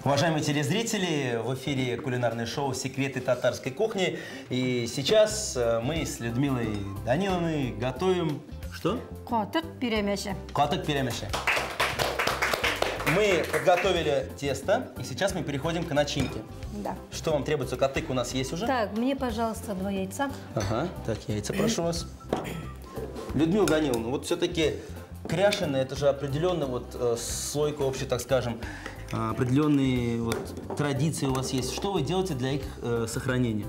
Уважаемые телезрители, в эфире кулинарное шоу «Секреты татарской кухни». И сейчас мы с Людмилой Даниловной готовим... Что? Катык пиремеши. Катык пиремеши. Мы подготовили тесто, и сейчас мы переходим к начинке. Да. Что вам требуется? Катык у нас есть уже? Так, мне, пожалуйста, 2 яйца. Ага, так, яйца, прошу вас. Людмила Даниловна, вот все-таки кряшеные, это же определенная вот слойка общая, так скажем, определенные вот традиции у вас есть. Что вы делаете для их сохранения?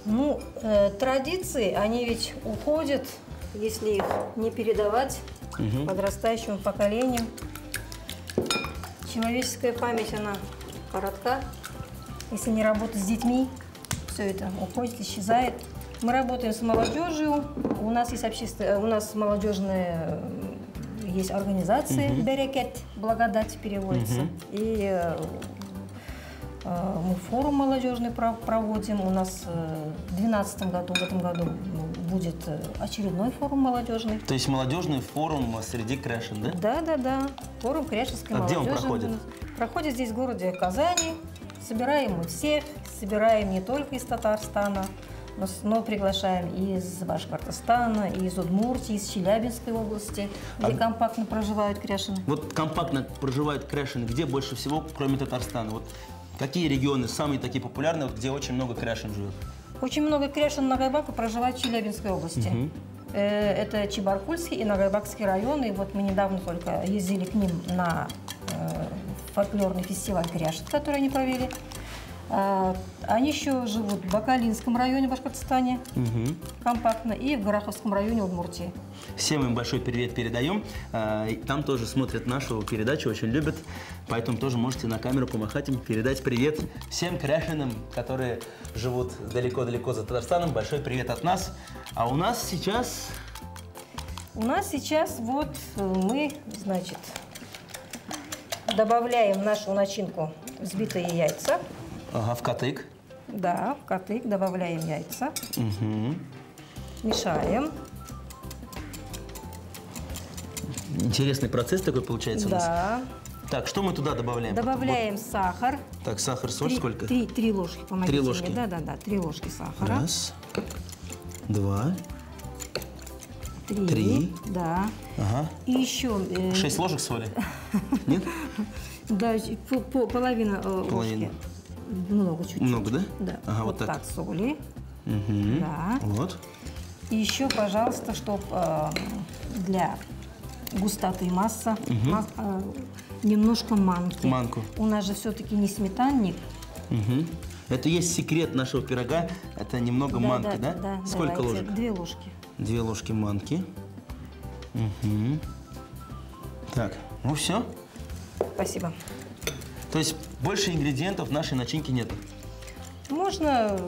Ну, традиции, они ведь уходят, если их не передавать подрастающему поколению. Человеческая память, она коротка. Если не работать с детьми, все это уходит, исчезает. Мы работаем с молодежью. У нас есть молодежная есть организация «Берекет», «Благодать» переводится. И мы форум молодежный проводим. У нас в 2012 году, в этом году будет очередной форум молодежный. То есть молодежный форум среди кряшен, да? Да. Форум кряшенской молодежи. Где он проходит? Проходит здесь в городе Казани. Собираем мы всех. Собираем не только из Татарстана, но приглашаем и из Башкортостана, и из Удмуртии, из Челябинской области, где компактно проживают кряшены. Вот компактно проживают кряшены где больше всего, кроме Татарстана? Вот какие регионы самые такие популярные, вот, где очень много кряшен живет? Очень много кряшен Нагайбака проживает в Челябинской области. Это Чебаркульский и Нагайбакский районы. И вот мы недавно только ездили к ним на фольклорный фестиваль кряшен, который они провели. Они еще живут в Бакалинском районе в Башкортостане, компактно, и в Гороховском районе Удмуртии. Всем им большой привет передаем. Там тоже смотрят нашу передачу, очень любят. Поэтому тоже можете на камеру помахать им, передать привет всем кряшенам, которые живут далеко-далеко за Татарстаном. Большой привет от нас. А у нас сейчас... Вот мы, значит, добавляем в нашу начинку взбитые яйца. Ага, в катык. Да, в катык добавляем яйца. Мешаем. Интересный процесс такой получается у нас. Да. Так, что мы туда добавляем? Добавляем сахар. Так, сахар, соль сколько? 3 ложки, помогите 3 ложки? мне. Да, 3 ложки сахара. 1, 2, 3. Да. Ага. И еще... 6 ложек соли? Нет? Да, половина ложки. Много чуть-чуть. Много, да? Да. Ага, вот так соли. Да. Вот. И еще, пожалуйста, чтобы для густоты масса, немножко манки. Манку. У нас же все-таки не сметанник. Это есть секрет нашего пирога. Это немного манки, да? Да. Сколько ложек? 2 ложки. 2 ложки манки. Так, ну все. Спасибо. То есть больше ингредиентов в нашей начинке нет? Можно,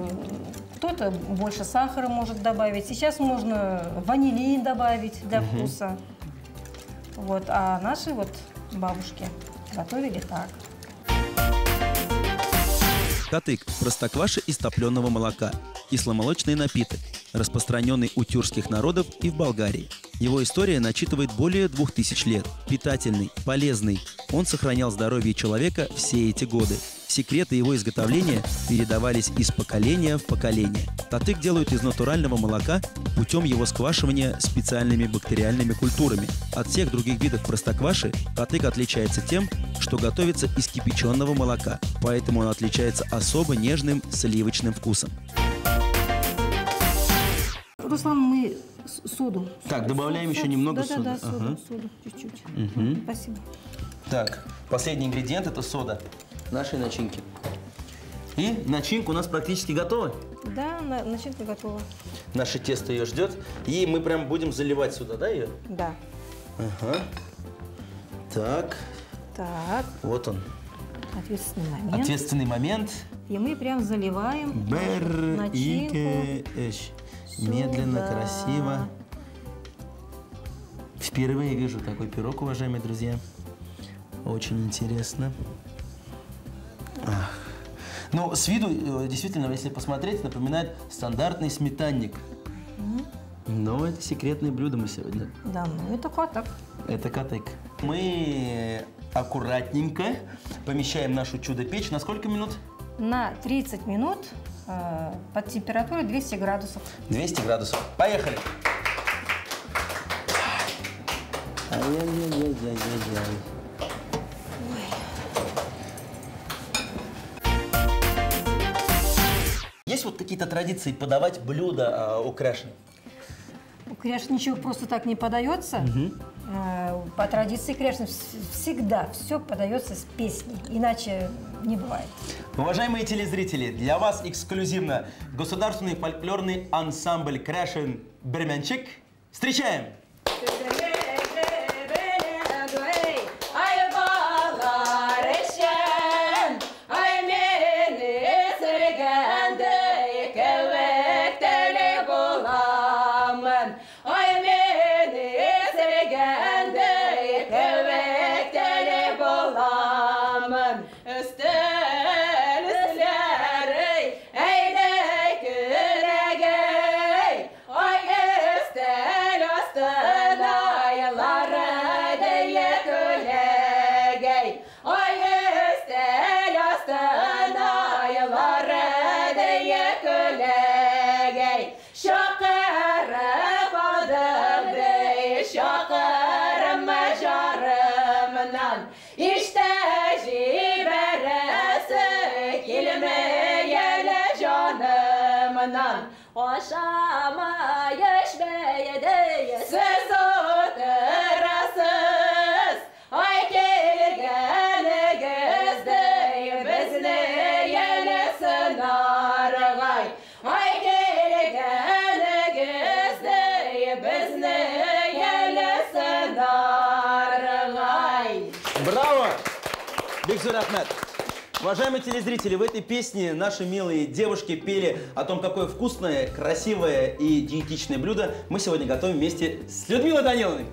кто-то больше сахара может добавить. Сейчас можно ванилин добавить для вкуса. Вот, а наши вот бабушки готовили так. Катык – простокваша из топленого молока. Кисломолочный напиток, распространенный у тюркских народов и в Болгарии. Его история насчитывает более 2000 лет. Питательный, полезный. Он сохранял здоровье человека все эти годы. Секреты его изготовления передавались из поколения в поколение. Катык делают из натурального молока путем его сквашивания специальными бактериальными культурами. От всех других видов простокваши катык отличается тем, что готовится из кипяченого молока, поэтому он отличается особо нежным сливочным вкусом. Руслан, мы соду. Так, добавляем еще немного соды. Да, соду чуть-чуть. Спасибо. Так, последний ингредиент – это сода нашей начинки. И начинка у нас практически готова. Да, начинка готова. Наше тесто ее ждет. И мы прям будем заливать сюда, да, ее? Да. Ага. Так. Так. Вот он. Ответственный момент. Ответственный момент. И мы прям заливаем начинку. Медленно, красиво. Впервые вижу такой пирог, уважаемые друзья. Очень интересно. Ну, с виду, действительно, если посмотреть, напоминает стандартный сметанник. Но это секретное блюдо мы сегодня. Да, ну это катык. Это катык. Мы аккуратненько помещаем нашу чудо-печь. На сколько минут? На 30 минут под температурой 200 градусов. 200 градусов. Поехали! Ай-яй-яй-яй-яй-яй. Есть вот какие-то традиции подавать блюда у Кряшен? У Кряшен ничего просто так не подается. По традиции Кряшен всегда все подается с песней, иначе не бывает. Уважаемые телезрители, для вас эксклюзивно государственный фольклорный ансамбль Кряшен «Бермянчик». Встречаем! Aşama yaşmaya değil siz oturasız. Ay gelgenizde bizne yelesin argay. Ay gelgenizde bizne yelesin argay. Браво! Бигзур Ахмед! Уважаемые телезрители, в этой песне наши милые девушки пели о том, какое вкусное, красивое и диетичное блюдо мы сегодня готовим вместе с Людмилой Даниловной.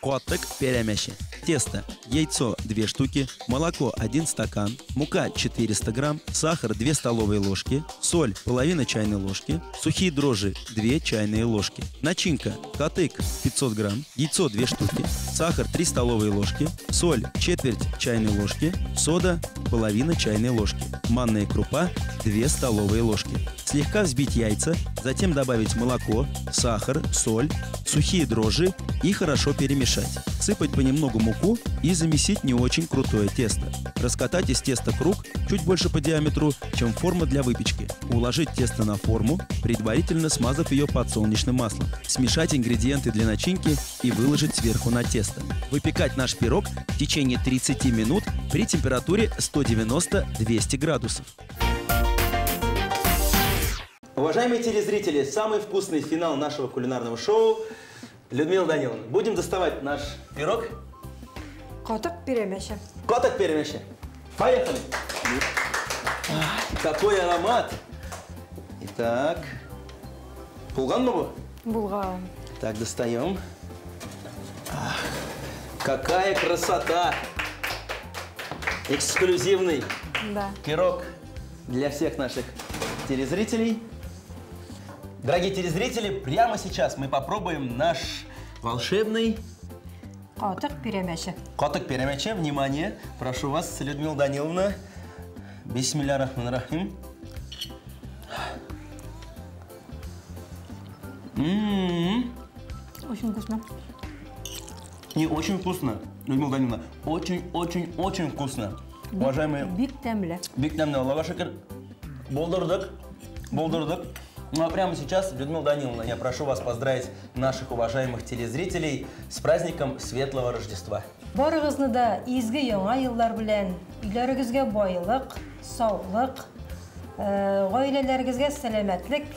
Котык перемеши. Тесто. Яйцо 2 штуки, молоко 1 стакан, мука 400 грамм, сахар 2 столовые ложки, соль половина чайной ложки, сухие дрожжи 2 чайные ложки. Начинка. Котык 500 грамм, яйцо 2 штуки, сахар 3 столовые ложки, соль четверть чайной ложки, сода половина чайной ложки, манная крупа 2 столовые ложки. Слегка взбить яйца, затем добавить молоко, сахар, соль, сухие дрожжи и хорошо перемешать. Сыпать понемногу муку и замесить не очень крутое тесто. Раскатать из теста круг чуть больше по диаметру, чем форма для выпечки. Уложить тесто на форму, предварительно смазав ее подсолнечным маслом. Смешать ингредиенты для начинки и выложить сверху на тесто. Выпекать наш пирог в течение 30 минут при температуре 190-200 градусов. Уважаемые телезрители, самый вкусный финал нашего кулинарного шоу. Людмила Даниловна, будем доставать наш пирог. Котык перемеши. Котык перемеши. Поехали! Какой аромат! Итак, пулган мı bu? Булган. Так, достаем. Какая красота! Эксклюзивный Да. пирог для всех наших телезрителей. Дорогие телезрители, прямо сейчас мы попробуем наш волшебный Котык перемеши. котык перемеши. Внимание, прошу вас, Людмила Даниловна. Бисмилля рахман рахим. Очень вкусно. Не очень вкусно, Людмила Даниловна. Очень вкусно. Уважаемые, Бик темле. бик-темный лавашекер. Болдырдык. Ну а прямо сейчас, Людмила Даниловна, я прошу вас поздравить наших уважаемых телезрителей с праздником Светлого Рождества. Барыгызны да изге яңа еллар белән, өйләрегезгә байлык, саулык, гаиләләрегезгә сәламәтлек,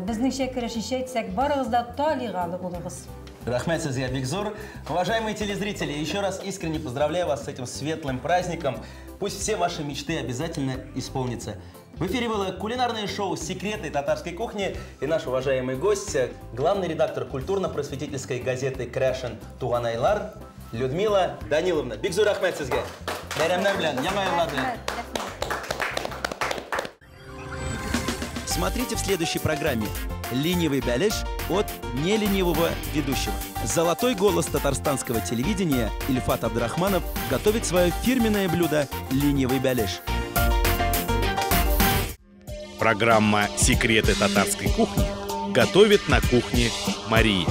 безнеңчә керәшенчә әйтсәк, барыгыз да талигалы булыгыз. Рахмет сезгә, Бигзур. Уважаемые телезрители, еще раз искренне поздравляю вас с этим светлым праздником. Пусть все ваши мечты обязательно исполнятся. В эфире было кулинарное шоу «Секреты татарской кухни» и наш уважаемый гость, главный редактор культурно-просветительской газеты «Кряшен» Туган Айлар Людмила Даниловна. Бигзур рахмет сезгә. Бәйрәмнәр белән, яңа еллар белән. Смотрите в следующей программе. «Ленивый бялеш» от неленивого ведущего. Золотой голос татарстанского телевидения Ильфат Абдрахманов готовит свое фирменное блюдо «Ленивый бялеш». Программа «Секреты татарской кухни» готовит на кухне Мария.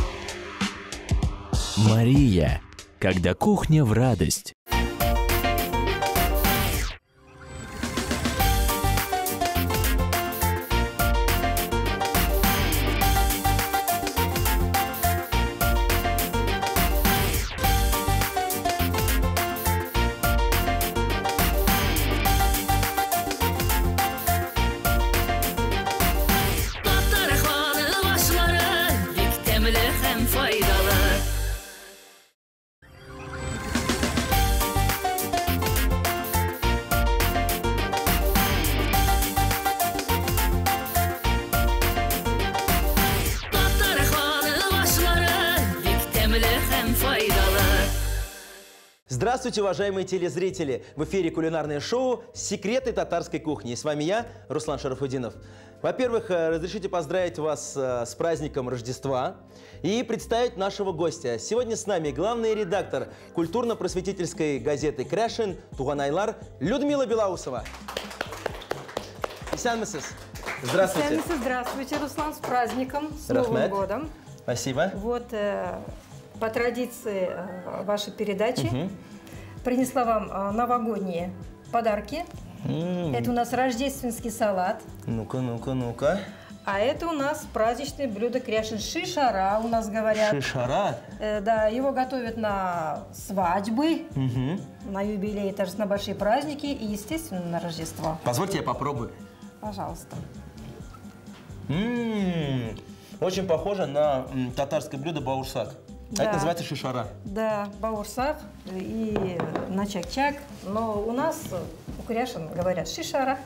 Мария, когда кухня в радость. Здравствуйте, уважаемые телезрители! В эфире кулинарное шоу «Секреты татарской кухни». И с вами я, Руслан Шарафудинов. Во-первых, разрешите поздравить вас с праздником Рождества и представить нашего гостя. Сегодня с нами главный редактор культурно-просветительской газеты «Кряшин» Туганайлар Людмила Белоусова. Здравствуйте. Здравствуйте, Руслан, с праздником, с Новым годом. Спасибо. Вот, по традиции вашей передачи принесла вам новогодние подарки. Это у нас рождественский салат. Ну-ка, ну-ка, ну-ка. А это у нас праздничное блюдо Кряшин шишара, у нас говорят. Шишара? Да, его готовят на свадьбы, на юбилей, также на большие праздники и, естественно, на Рождество. Позвольте я попробую. Пожалуйста. Очень похоже на татарское блюдо баурсак. Да. Это называется шишара. Да, баурсак и начак-чак. Но у нас, у Кряшин, говорят шишара.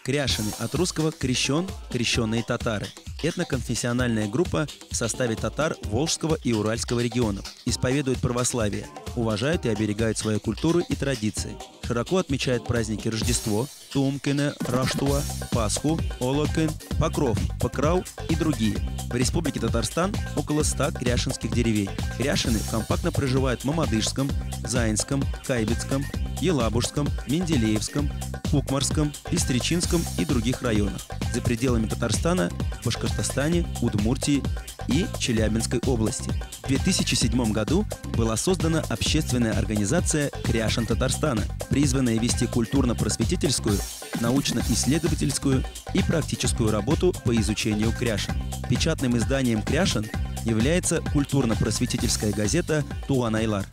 Кряшины от русского «крещен», «крещенные татары». Этноконфессиональная группа в составе татар Волжского и Уральского регионов. Исповедуют православие, уважают и оберегают свою культуру и традиции. Широко отмечают праздники Рождество, Тумкине, Раштуа, Пасху, Олокин, Покров, Покрау и другие. В Республике Татарстан около 100 кряшинских деревень. Кряшины компактно проживают в Мамадышском, Заинском, Кайбицком, Елабужском, Менделеевском, Кукмарском, Пестричинском и других районах. За пределами Татарстана, в Башкортостане, Удмуртии и Челябинской области. В 2007 году была создана общественная организация «Кряшин Татарстана», призванная вести культурно-просветительскую, научно-исследовательскую и практическую работу по изучению кряшин. Печатным изданием «Кряшин» является культурно-просветительская газета «Туганайлар».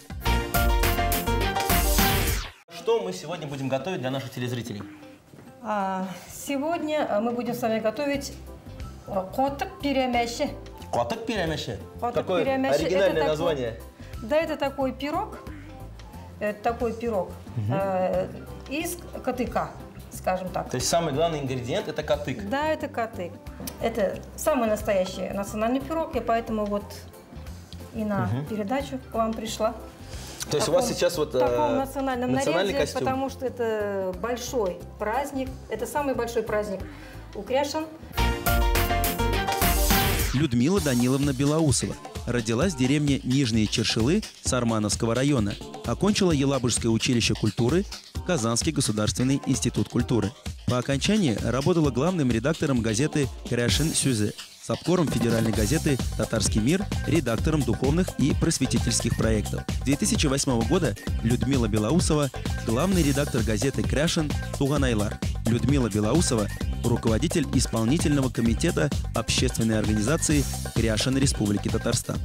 Что мы сегодня будем готовить для наших телезрителей? Сегодня мы будем с вами готовить котык пирамящи. Котык пирамящи? Котык Какое пирамящи. оригинальное название. Да, это такой пирог. Это такой пирог из котыка, скажем так. То есть самый главный ингредиент – это котык? Да, это котык. Это самый настоящий национальный пирог, и поэтому вот и на передачу к вам пришла. То есть у вас сейчас вот в таком национальном наряде, костюм? Потому что это большой праздник, это самый большой праздник у кряшин. Людмила Даниловна Белоусова родилась в деревне Нижние Чершилы Сармановского района. Окончила Елабужское училище культуры, Казанский государственный институт культуры. По окончании работала главным редактором газеты «Кряшин Сюзе», сапкором федеральной газеты «Татарский мир», редактором духовных и просветительских проектов. С 2008 года Людмила Белоусова – главный редактор газеты «Кряшин» Туганайлар. Людмила Белоусова – руководитель исполнительного комитета общественной организации «Кряшин» Республики Татарстан.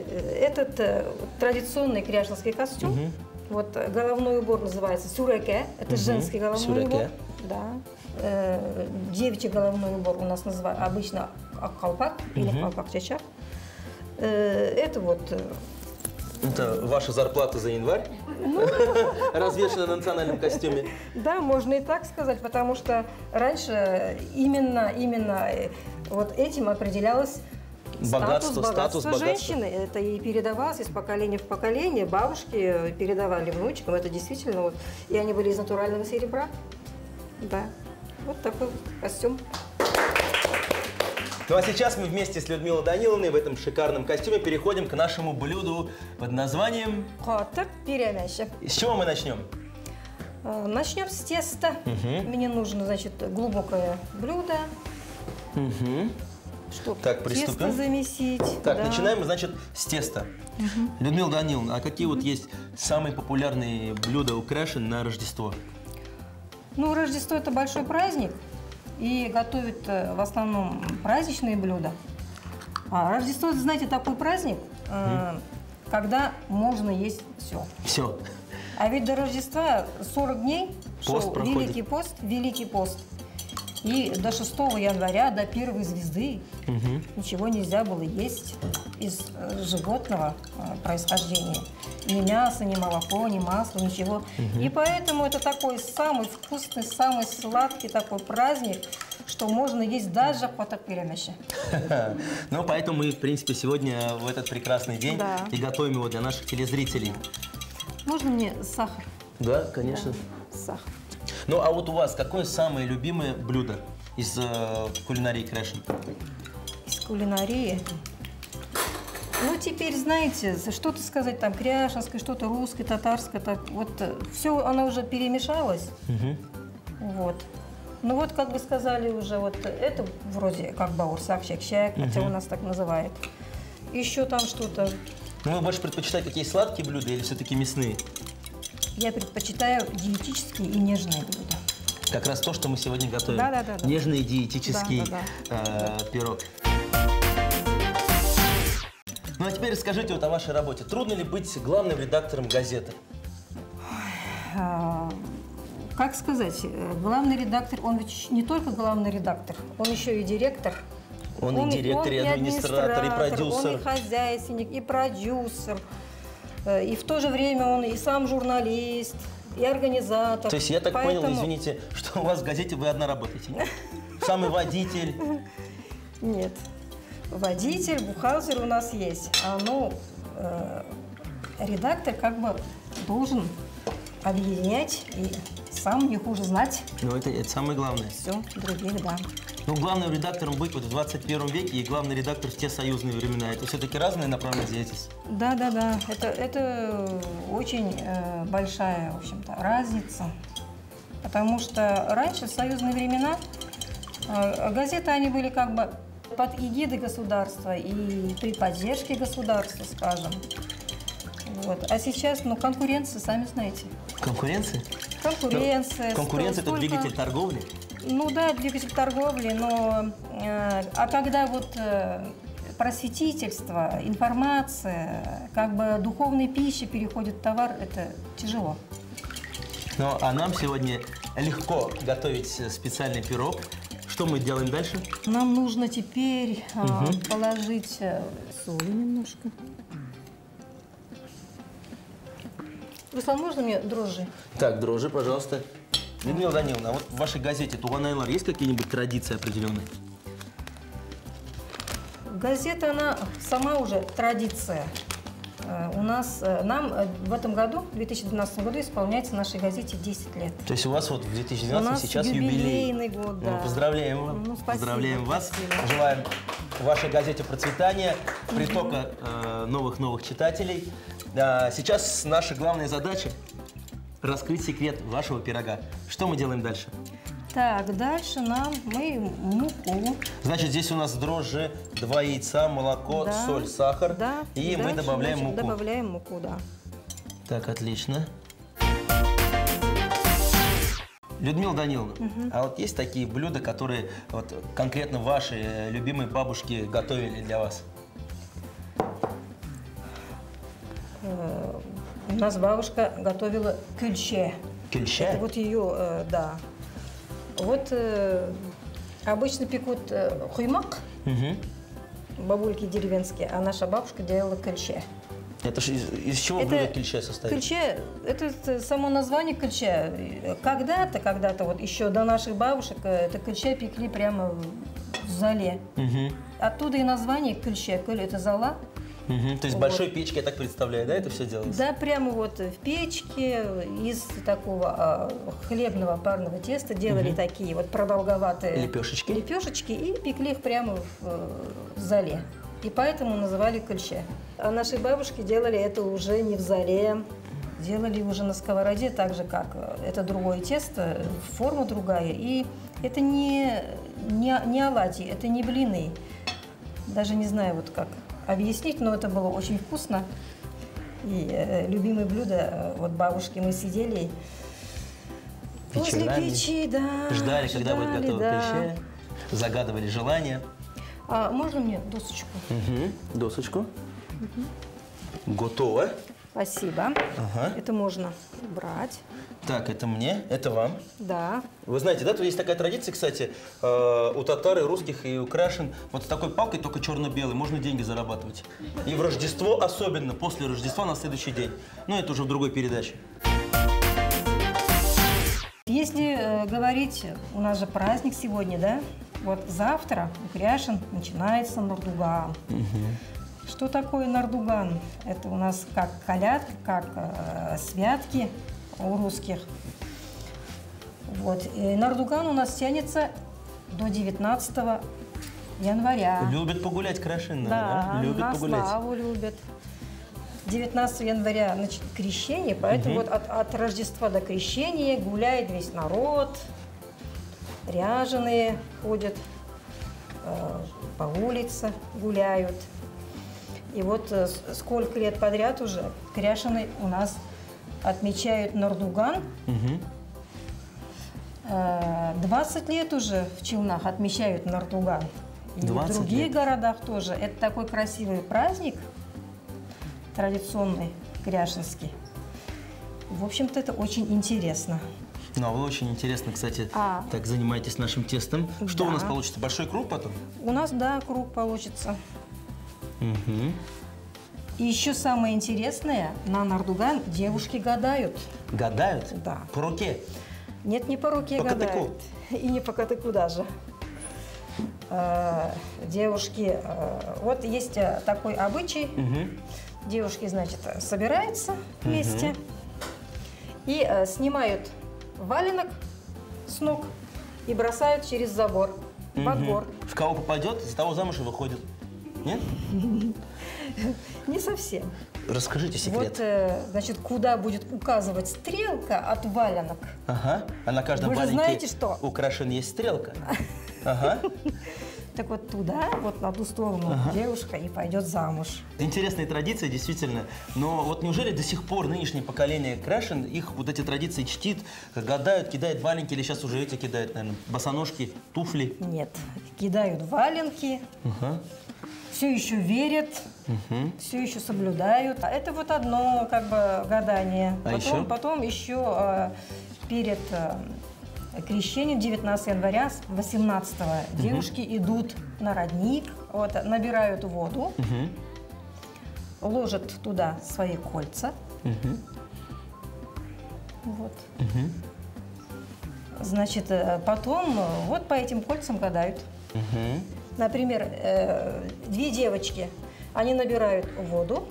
Этот традиционный кряшинский костюм, вот головной убор называется сюреке, это женский головной убор. Да. Девичий головной убор у нас называют обычно колпак или колпак-чачак. Это вот... Это ваша зарплата за январь? Развешена на национальном костюме? Да, можно и так сказать, потому что раньше именно вот этим определялось богатство женщины. Это и передавалось из поколения в поколение. Бабушки передавали внучкам. Это действительно вот. И они были из натурального серебра. Да. Вот такой костюм. Ну а сейчас мы вместе с Людмилой Даниловной в этом шикарном костюме переходим к нашему блюду под названием... Коток пиремяща. С чего мы начнем? Начнем с теста. Мне нужно, значит, глубокое блюдо. Чтобы Так, приступим. тесто замесить. Так, да. начинаем, значит, с теста. Людмила Даниловна, а какие вот есть самые популярные блюда у Кряшин на Рождество? Ну, Рождество – это большой праздник, и готовят в основном праздничные блюда. А Рождество, знаете, такой праздник, когда можно есть все. Все. А ведь до Рождества 40 дней Пост шел проходит. Великий пост. И до 6 января, до первой звезды, ничего нельзя было есть из животного происхождения. Ни мясо, ни молоко, ни масло, ничего. И поэтому это такой самый вкусный, самый сладкий такой праздник, что можно есть даже коток пиремяща. Ну, поэтому мы, в принципе, сегодня в этот прекрасный день Да. и готовим его для наших телезрителей. Можно мне сахар? Да, конечно. Сахар. Ну, а вот у вас какое самое любимое блюдо из кулинарии Кряшин? Из кулинарии. Ну, теперь, знаете, что-то сказать там кряшинское, что-то русское, татарское, так вот все оно уже перемешалось. Вот. Ну вот, как бы сказали уже, вот это вроде как бауырсак, щек-щек, хотя у нас так называют. Еще там что-то. Ну, вы больше предпочитаете такие сладкие блюда или все-таки мясные? Я предпочитаю диетические и нежные блюда. Как раз то, что мы сегодня готовим. Да. Нежный диетический пирог. Ну, а теперь расскажите вот о вашей работе. Трудно ли быть главным редактором газеты? Как сказать, главный редактор, он ведь не только главный редактор, он еще и директор. Он и директор, и администратор, и продюсер. Он и хозяйственник, и продюсер. И в то же время он и сам журналист, и организатор. То есть я так Поэтому... понял, извините, что у вас в газете вы одна работаете, нет? Самый водитель. Нет. Водитель, бухгалтер у нас есть. Редактор как бы должен объединять и сам не хуже знать. Ну, это самое главное. Все, других, да. Ну, главным редактором быть вот в 21 веке и главный редактор в те союзные времена. Это все-таки разные направления деятельности? Да. Это очень большая, в общем-то, разница. Потому что раньше, в союзные времена, газеты, они были как бы под эгидой государства и при поддержке государства, скажем. Вот. А сейчас, конкуренция, сами знаете. Конкуренция? Конкуренция. Конкуренция – это двигатель торговли? Ну да, двигатель торговли, но когда вот просветительство, информация, как бы духовная пища переходит в товар, это тяжело. Ну, а нам сегодня легко готовить специальный пирог. Что мы делаем дальше? Нам нужно теперь положить соли немножко. Руслан, можно мне дрожжи? Так, дрожжи, пожалуйста. Людмила Даниловна, а вот в вашей газете Туган-Айлар есть какие-нибудь традиции определенные? Газета, она сама уже традиция. Нам в этом году, в 2012 году, исполняется нашей газете 10 лет. То есть у вас вот в 2012 сейчас юбилейный юбилей. год, да. Ну, поздравляем вас. Ну, спасибо, Поздравляем вас. спасибо. Желаем вашей газете процветания, притока новых читателей. Сейчас наша главная задача – раскрыть секрет вашего пирога. Что мы делаем дальше? Так, дальше мы муку. Значит, здесь у нас дрожжи, 2 яйца, молоко, Да, соль, сахар. Да. И мы Дальше, добавляем муку. Добавляем муку, да. Так, отлично. Людмила Даниловна, а вот есть такие блюда, которые вот конкретно ваши любимые бабушки готовили для вас? У нас бабушка готовила кюльче. Кюльче? Это вот ее, да. Вот обычно пекут хуймак, бабульки деревенские, а наша бабушка делала кюльче. Это ж из чего блюдо кюльче состоит? Кюльче, это само название кюльче. Когда-то, вот еще до наших бабушек, это кюльче пекли прямо в зале. Оттуда и название кюльче. Кюль – это зала, То есть в большой печке, я так представляю, да, это все делалось? Да, прямо вот в печке из такого хлебного парного теста делали такие вот продолговатые Лепешечки. и пекли их прямо в зале. И поэтому называли кульче. А наши бабушки делали это уже не в зале, делали уже на сковороде, так же, как это другое тесто, форма другая. И это не оладьи, это не блины. Даже не знаю, вот как объяснить, но это было очень вкусно. И любимое блюдо вот бабушки, мы сидели возле печи, да. Ждали, когда будет готово кульче, загадывали желание. А можно мне досочку? Досочку. Готово. Спасибо. Ага. Это можно брать. Так, это мне, это вам. Да. Вы знаете, да, тут есть такая традиция, кстати, у татар, и русских, и у крашен, вот с такой палкой, только черно-белой, можно деньги зарабатывать. И в Рождество особенно, после Рождества на следующий день. Но это уже в другой передаче. Если говорить, у нас же праздник сегодня, да? Вот завтра у кряшен начинается Нардуган. Что такое Нардуган? Это у нас как колядки, как святки у русских. Вот. И Нардуган у нас тянется до 19 января. Любят погулять крашен, Да, любят на погулять. славу любят. 19 января, значит, крещение, поэтому вот от Рождества до крещения гуляет весь народ, ряженые ходят, по улице гуляют. И вот сколько лет подряд уже кряшены у нас отмечают Нардуган. 20 лет уже в Челнах отмечают Нардуган. И в других городах тоже. Это такой красивый праздник, традиционный, кряшенский. В общем-то, это очень интересно. Ну, а вы очень интересно, кстати, так занимаетесь нашим тестом. Что у нас получится? Большой круг потом? У нас, да, круг получится. И еще самое интересное, на Нардуган девушки гадают. Гадают? Да. По руке? Нет, не по руке по гадают. катыку? И не по катыку даже. Девушки, вот есть такой обычай. Девушки, значит, собираются вместе и снимают валенок с ног и бросают через забор, во двор. В кого попадет, за того замуж и выходит. Нет? Не совсем. Расскажите секрет. Вот, значит, куда будет указывать стрелка от валенок. Ага. А на каждом Вы же валенке знаете, что? у крашен есть стрелка. Ага. Так вот туда, вот на ту сторону девушка и пойдет замуж. Интересная традиция, действительно. Но вот неужели до сих пор нынешнее поколение крашен, их вот эти традиции чтит, гадают, кидают валенки, или сейчас уже эти кидают, наверное, босоножки, туфли? Нет, кидают валенки, все еще верят, все еще соблюдают. А это вот одно как бы гадание. Потом еще перед крещением 19 января, 18-го, девушки идут на родник, вот, набирают воду, ложат туда свои кольца. Вот. Значит, потом вот по этим кольцам гадают. Например, две девочки, они набирают воду,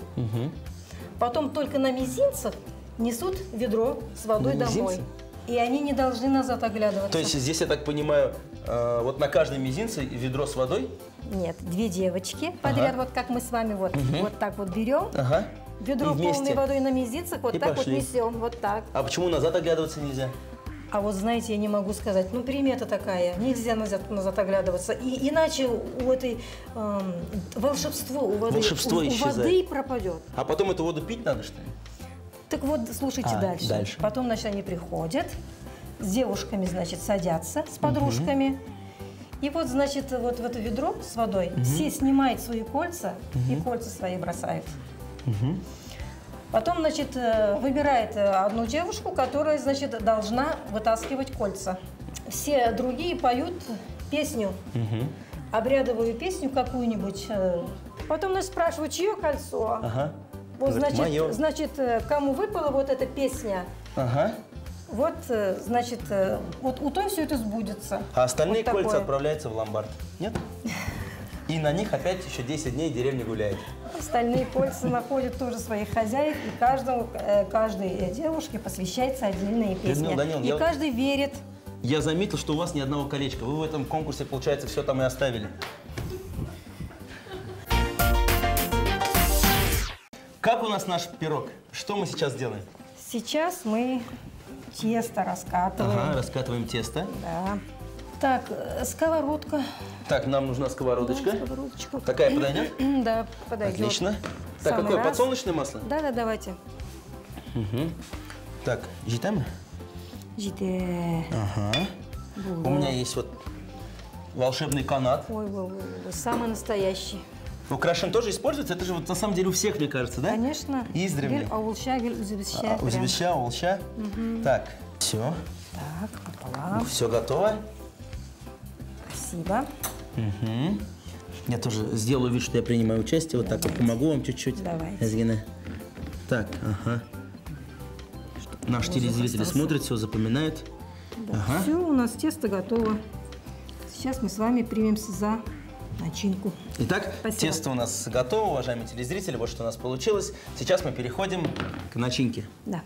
потом только на мизинцах несут ведро с водой домой. И они не должны назад оглядываться. То есть здесь, я так понимаю, вот на каждом мизинце ведро с водой? Нет, две девочки подряд, вот как мы с вами вот так вот берем. Ведро полной водой на мизинцах, вот так пошли. вот несем, вот так. А почему назад оглядываться нельзя? А вот знаете, я не могу сказать, ну примета такая, нельзя назад оглядываться. И иначе у этой волшебство у воды, у воды пропадет. А потом эту воду пить надо, что ли? Так вот, слушайте дальше. Потом, значит, они приходят, с девушками, значит, садятся, с подружками. И вот, значит, вот в это ведро с водой все снимают свои кольца и кольца свои бросают. Потом, значит, выбирает одну девушку, которая, значит, должна вытаскивать кольца. Все другие поют песню, обрядовую песню какую-нибудь. Потом, значит, спрашивают, чье кольцо? Вот, значит, кому выпала вот эта песня, вот, значит, вот у той все это сбудется. А остальные вот кольца отправляются в ломбард? Нет? И на них опять еще 10 дней деревня гуляет. Остальные кольца находят тоже своих хозяев, и каждой девушке посвящается отдельная песня. Данил, и каждый верит. Я заметил, что у вас ни одного колечка. Вы в этом конкурсе, получается, все там и оставили. Как у нас наш пирог? Что мы сейчас делаем? Сейчас мы тесто раскатываем. Ага, раскатываем тесто. Да. Так, сковородка. Так, нам нужна сковородочка. Да, сковородочка. Такая подойдет? Да, подойдет. Отлично. Так, Самый какое? раз. Подсолнечное масло? Да, да, давайте. Угу. Так, житами? Жите. Ага. У меня есть вот волшебный канат. Ой, самый настоящий. Украшен тоже используется? Это же вот на самом деле у всех, мне кажется, да? Конечно. Издревле. Узбеща, улща. Так, все. Так, пополам. Все готово. Спасибо. Угу. Я тоже сделаю вид, что я принимаю участие. Вот так вот помогу вам чуть-чуть. Давайте. Эзгина. Так, ага. Наш телезритель смотрит, все запоминает. Да, ага. Все, у нас тесто готово. Сейчас мы с вами примемся за начинку. Итак, Спасибо. тесто у нас готово, уважаемые телезрители. Вот что у нас получилось. Сейчас мы переходим к начинке. Да.